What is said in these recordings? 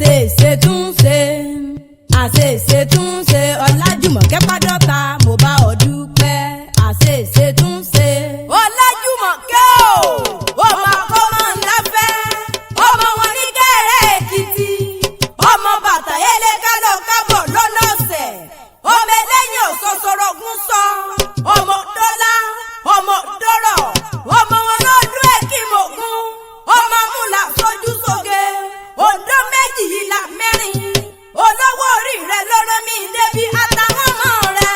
àṣeṣetúnṣe àṣeṣetúnṣe Ọlájùmọ̀kẹ́ Pádọ́ta mo bá ọ dúpẹ́ àṣeṣetúnṣe Ọlájùmọ̀kẹ́ o ọmọ akọ́mọ ńlá fẹ́ ọmọ wọn ní kẹ́rẹ́ Èkìtì ọmọ bàtà yẹlẹ kálọ̀ kábọ̀ lọ́nà ọ̀sẹ̀ ọmọ ẹlẹ́yìn òṣòṣòro gún sọ ọmọ dọ́là ọmọ dọ́rọ̀ ọmọ wọn lọ́dún ẹ̀kímọ̀gún ọmọ múlà sójú sóge Ondo méjì ìlà mẹ́rin olówó orí rẹ̀ lọ́rọ́ mi débi àtàwọn ọmọ rẹ̀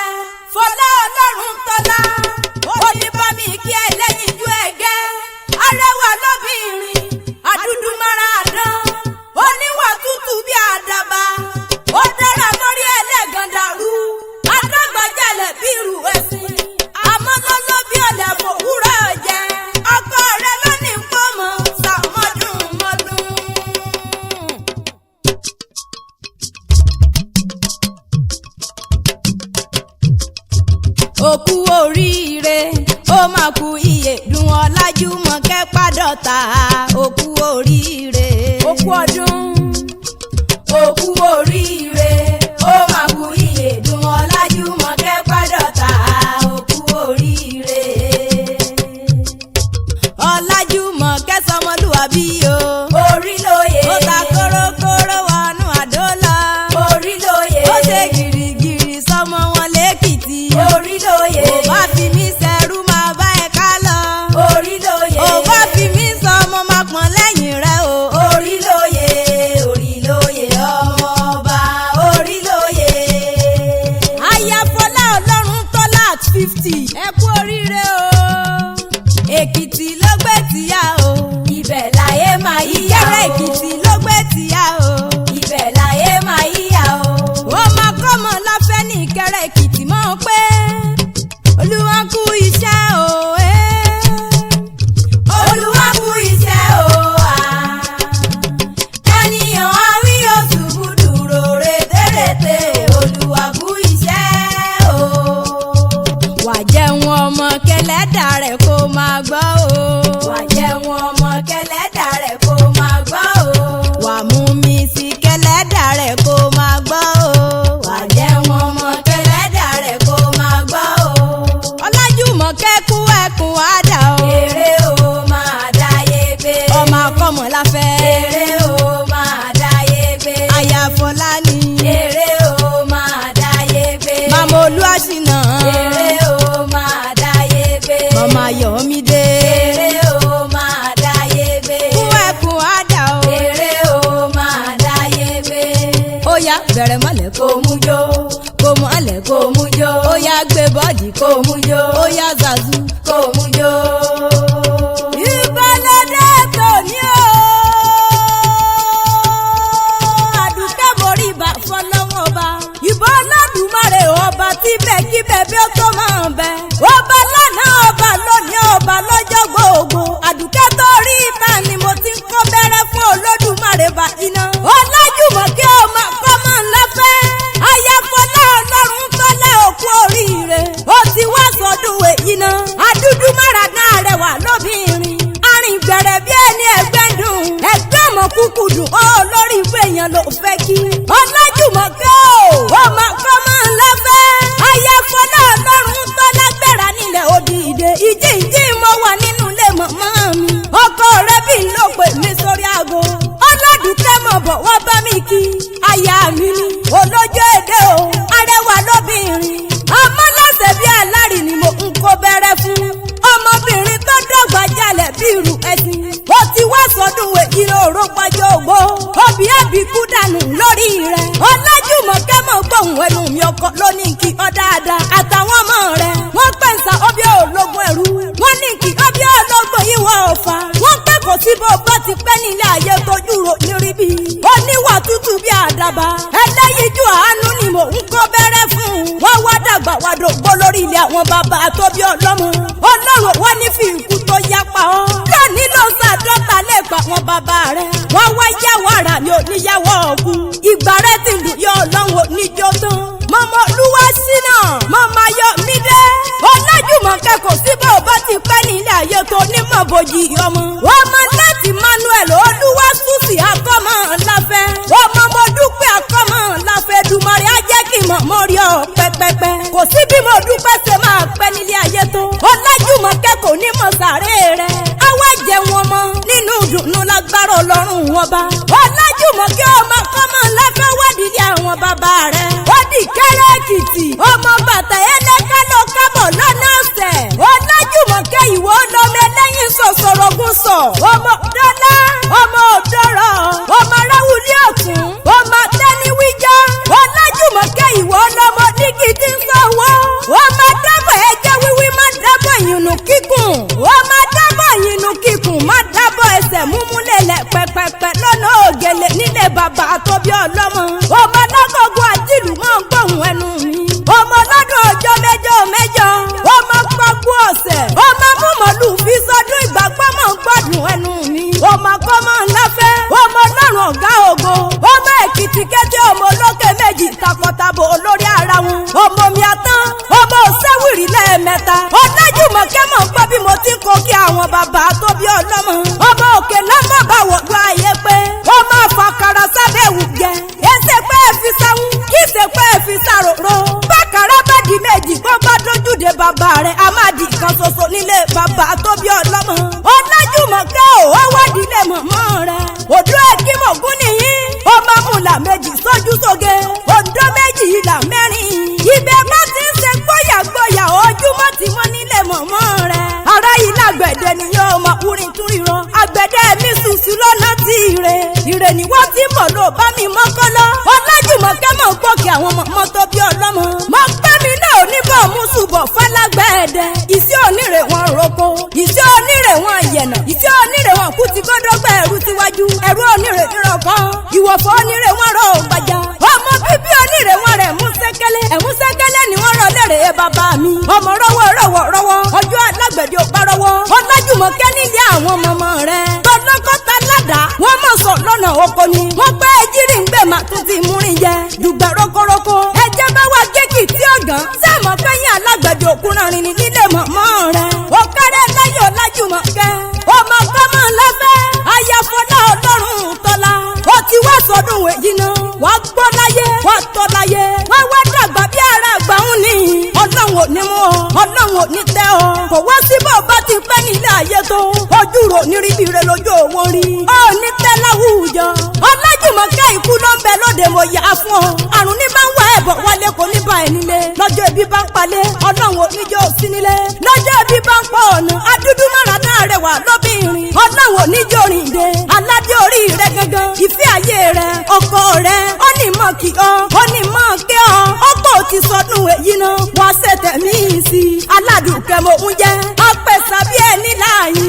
fọlá ọlọ́run tọ́lá oníbàmí kí ẹlẹ́yìn ju ẹ̀gẹ́ arẹwà lóbìnrin àdúdú mara àdán oníwà tútù bí àdàbà ó dára mórí ẹlẹ́gàn dàrú adágbàjálẹ̀ bí irú ẹ̀sìn àmọ́ lọ́lọ́ bí ọ̀lẹ̀ fòwúrọ̀ jẹ ọkọ rẹ̀ lónìí pọ́mọ sàmọ́dún mọ́dún. Òkú oríire ó máa kú iye dùn Ọlájùmọ̀kẹ́ Pádọ́ta òkú oríire òkú ọdún òkú oríire ó máa kú iye dùn Ọlájùmọ̀kẹ́ Pádọ́ta òkú oríire. Ọlájùmọ̀kẹ́ sọmọlúwàbí o orí lóye ó ta kórókóró wọnú àdó lọ orí lóye ó ṣe gìrìgìrì sọmọ wọn lẹ́kìtì orí lóye ò bá fi mí ṣẹrú máa bá ẹ ká lọ orí lóye ò bá fi mí sọ ọmọ máa pọ̀n lẹ́yìn rẹ o orí lóye ọmọ ọba orí lóye. Ayáfọlá ọlọ́run tọ́lá at 50 ẹ kú oríire o Èkìtì ló gbé tìyá o ibẹ̀ láyé máa yíyá o ìkẹrẹ Èkìtì ló gbé tìyá o ibẹ̀ láyé máa yíyá o. Wọ́n máa kọ́mọ láfẹ́ ní ìkẹrẹ Èkìtì mọ́ pé Olúwa kú iṣẹ́ o Olúwa kú iṣẹ́ o ènìyàn àwí oṣù búdúró rétérété Olúwa kú iṣẹ́ o. Wà jẹun ọmọ kẹlẹ́dà rẹ̀ kó máa gbọ́ o wà jẹun ọmọ kẹlẹ́dà rẹ̀ kó máa gbọ́ o wà mú mi sí kẹlẹ́dà rẹ̀ kó máa gbọ́ o wà jẹun ọmọ kẹlẹ́dà rẹ̀ kó máa gbọ́ o. Ọlájùmọ̀kẹ́ kú ẹkùn àdá o èrè o máa dáyé gbé ọmọ akọ́mọ láfẹ́ èrè o máa dáyé gbé Ayáfọlá ni èrè o máa dáyé gbé màmá Olúwaṣínà èrè o máa dáyé gbé màmá Yọ̀mídé èrè o máa dáyé gbé kú ẹkùn àdá o èrè o máa dáyé gbé. Ó yá bẹ̀rẹ̀ mọ́lẹ̀ kó mú jó kó mọ́lẹ̀ kó mú jó ó yá gbé bọ́ọ̀dì kó mú jó ó yá zazu kó mú jó. Ìbálòdé tòní o Àdùkẹ́ borí ìbà fọlọ́wọ́ ọba ìbọn Olódùmarè ọba tí bẹ́ẹ̀kíbẹ̀ bí ó tó máa bẹ ọba lánàá ọba lónìí ọba lọ́jọ́ gbogbo Àdùkẹ́ tó rí ìta ni mo ti ń kó bẹ̀rẹ̀ fún Olódùmarè bá iná. Ọlájùmọ̀kẹ́ ọmọ akọ́mọ ńlá fẹ́ Ayáfọlá ọlọ́run tọ́lá òkú oríire ó ti wá sọdún èyí náà àdúdú máradá rẹwà lóbìnrin arìn gbẹ̀rẹ̀ bí ẹni ẹgbẹ́ dùn ẹgbẹ́ ọmọ kúkú dùn ó lórí ìwé èèyàn ló fẹ́ kí. Ọlájùmọ̀kẹ́ ọmọ akọ́mọ ńlá fẹ́ Ayáfọlá ọlọ́run tọ́lá gbẹ̀rẹ̀ nílẹ̀ òdìdè ìjíǹjí mo wà nínú ilé màmá mi ọkọ rẹ bí ló pè mí sórí aago Ọládùkẹ́ mọ̀ bọ̀ wọ́n bá mi kí aya mi ni olójú èdè o arẹwà lóbìnrin àmọ́ lọ́sẹ̀ bí alárì ni mo ń kó bẹ̀rẹ̀ fún ọmọbìnrin tó dọ́gba jalè bí irú ẹ̀sìn ó ti wá sọdún èyí òró pàjọ ògbó òbí àbíkú dànù lórí rẹ̀ Ọlájùmọ̀kẹ́ mọ̀ gbóhùn ẹnu mi ọkọ lónìí kí ọ dáadáa àtàwọn ọmọ rẹ̀ wọ́n pẹ̀sà ọbí ológun ẹ̀rú wọ́n ní kí ọbí ológun ìwọ ọ̀fà wọ́n pẹ́ kò sí bó bá ti pẹ́ nílé ayé tójú ro níríbi oníwà tútù bí àdàbà ẹlẹ́yinjú àánú ni mò ń kó bẹ̀rẹ̀ fún wọ́n wá dàgbà wá dògbó lórí ilé àwọn bàbá tó bí ọlọ́mọ Ọlọ́run wọ́n ní fi ikú tó yapa ọ́ lónìí ló sàdọ́ta lẹ́gbàá wọn bàbá rẹ̀ wọ́n wá yàwó ara mi ò níyàwó ọ̀gùn ìgbà rẹ̀ ti lù yọ Ọlọ́run oníjó tán mọ́mọ́ Olúwaṣínà mọ́mọ́ Yọ̀mídé Ọlájùmọ̀kẹ́ kò sí bó bá ti pẹ́ nílé ayé tó nímọ̀ bòjì ọmọ wọ́n mọ láti Manuel Olúwaṣúsì akọ́mọ láfẹ́ ọmọ Ọlájùmọ̀kẹ́ ọmọ kọ́mọ láfẹ́ wádìí àwọn bàbá rẹ̀. Ó di Ìkẹ́rẹ́ Èkìtì. Ọmọ bàtà ẹlẹ́ka lọ kábọ̀ lọ́nà ọ̀sẹ̀. Ọlájùmọ̀kẹ́ ìwọ lọmọ ẹlẹ́yin sọ̀sọ̀rọ̀gùn sọ. Ọmọ dọ́là, ọmọ òdòrò, ọmọ aráwùlé ọ̀tún, ọmọ tẹ́niwíjọ́. Ọlájùmọ̀kẹ́ ìwọ lọmọ dígí tí ń sọ̀wọ́. Ọmọ dábọ̀ ẹjẹ́ wíwí má dábọ̀ ìyùnú kíkùn. Ọmọ dábọ̀ ìyùnú kíkùn má dábọ̀ ẹsẹ̀ múmúlẹ̀lẹ̀ pẹ̀pẹ̀pẹ̀ lọ́nà ògèlè nílé bàbá tó bí ọlọ́mọ. Ọmọ lọ́gọ̀gùn àjìlù máa ń gbóhùn ẹnu mi. Ọmọ lọ́dún ọjọ́ mẹ́jọ mẹ́jọ. Ọmọ pọ́kú ọ̀sẹ̀. Ọmọ múmọ̀lù fi sọdún ìgbàgbọ́ máa ń gbádùn ẹnu mi. Ọmọ kọ́mọ ńláfẹ́. Ọmọ ọlọ́run ọ̀gá ògo. Ọmọ Èkìtì kété ọmọ olókè méjì takọtabo olórí ara wọn. Ọmọ mi àtán. Ọmọ òṣèwìrì lẹ́ẹ̀mẹ́ta. Ọlájùmọ̀kẹ́ mọ̀ ń gbọ́ bí mo ti ń kó kí àwọn bàbá tó bí ọlọ́mọ. Ọmọ òkè lọ́mọ bá wọ̀gbọ́ ayé pé. Ọmọ àfàkàrà sábẹ́ ẹ̀wù jẹ. Èsè pé ẹ fi sáwọn. Kì í ṣe pé ẹ fi sàròrò. Bákàrà bá di méjì bó bá dójúde bàbá rẹ̀ a máa di kan ṣoṣo nílé bàbá tó bí ọlọ́mọ. Ọlájùmọ̀kẹ́ ò wá wádìí lé mọ̀mọ́ rẹ̀. Òdú ẹ̀kímọ̀gún nìyí. Ọmọ múlà méjì sójú sóge. Ondo méjì ìlà mẹ́rin. Ibẹ̀ má ti ń ṣe gbóyàgbóyà ojúmọ́ tí wọ́n nílé mọ̀mọ́ rẹ̀. Ará yìí lágbẹ̀dẹ ni yóò máa kúrin tún ríran. Àgbẹ̀dẹ mi ṣùṣù lọ́nà tí ire. Ire ni wọ́n ti mọ̀ ló bá mi mọ́kọ́lọ́. Ọlájùmọ̀kẹ́ mọ̀ gbòkè àwọn mọ̀mọ́ tó bí ọlọ́mọ. Mo pẹ́ mi náà oníbọ̀ mú ṣùbọ̀ fálágbẹ̀ẹ́dẹ. Ìṣe onírè wọn roko. Ìṣe onírè wọn yẹ̀nà. Ìṣe onírè wọn kú ti gbọ́dọ̀gbà ẹ̀rú tiwájú. Ẹ̀rú onírè rírọ̀ kan. Ìwọ̀fọ̀ onírè wọn rọ̀ gbàjà. Ọmọ bíbí onírè wọn rẹ̀ mú sẹ́kẹ́lẹ́. Ẹ̀mú sẹ́kẹ́lẹ́ ni wọ́n rọ̀ lẹ́rẹ̀ẹ́ bàbá mi. Ọmọ rọ́wọ́ ọjọ́ alágbẹ̀dẹ ò parọ́wọ́. Ọlájùmọ̀kẹ́ nílé àwọn mọ̀mọ́ rẹ̀. Tọ́lọ́kọ́ta ládàá. Wọ́n mọ̀ sọ lọ́nà oko ni. Wọ́n pẹ́ jírí ń gbé màá tún ti múrin jẹ. Dùgbà rokoroko. Ẹjẹ́ bá wá kéèkì tí ọ̀gán. Sẹ́mọ̀ kẹ́yìn alágbẹ̀dẹ òkúnrin ní nílé mọ̀mọ́ rẹ̀. Ó kẹ́rẹ́ láyé Ọlájùmọ̀kẹ́. Ọmọ kọ́mọ lẹ́fẹ́. Ayafọlá ọlọ́run tọ́lá. Ó ti wá sọdún èyí náà. Wọ́n gbọ́ láyé. Wọ́n tọ́ láyé. Wọ́n wá dàgbà bí ara àgbà ń ní. Ọlọ́run ò ní mú ọ. Ọlọ́run ò ní tẹ́ ọ. Kò wá sí bó bá ti pẹ́ nílé ayé tó. Ojú rò ní ríbi rẹ lójú owó rí. Ó ní tẹ́ láwùjọ. Ọlájùmọ̀kẹ́ ikú ló ń bẹ lóde mo yà á fún ọ. Àrùn ní máa ń wá ẹ̀bọ̀ wálé kò ní bá ẹ nílé. Lọ́jọ́ ibi bá ń palẹ̀. Ọlọ́run ò ní jẹ́ òsín nílé. Lọ́jọ́ ibi bá ń pọ̀ ọ̀nà. Adúdú mára náà rẹwà lóbìnrin. Ọlọ́run ò ní jẹ́ òrìǹde. Aládé orí rẹ gangan. Ìfẹ́ ayé rẹ. Ọkọ rẹ. Ó ní mọ̀ kí ọ. Ó ní mọ̀ kí ọ. Ọkọ̀ ti sọdún èyí náà. Wọ́n ṣètẹ̀ mí sí. Aládùúkẹ́ mo ń jẹ́. Apẹ̀sà bí ẹni láàyè.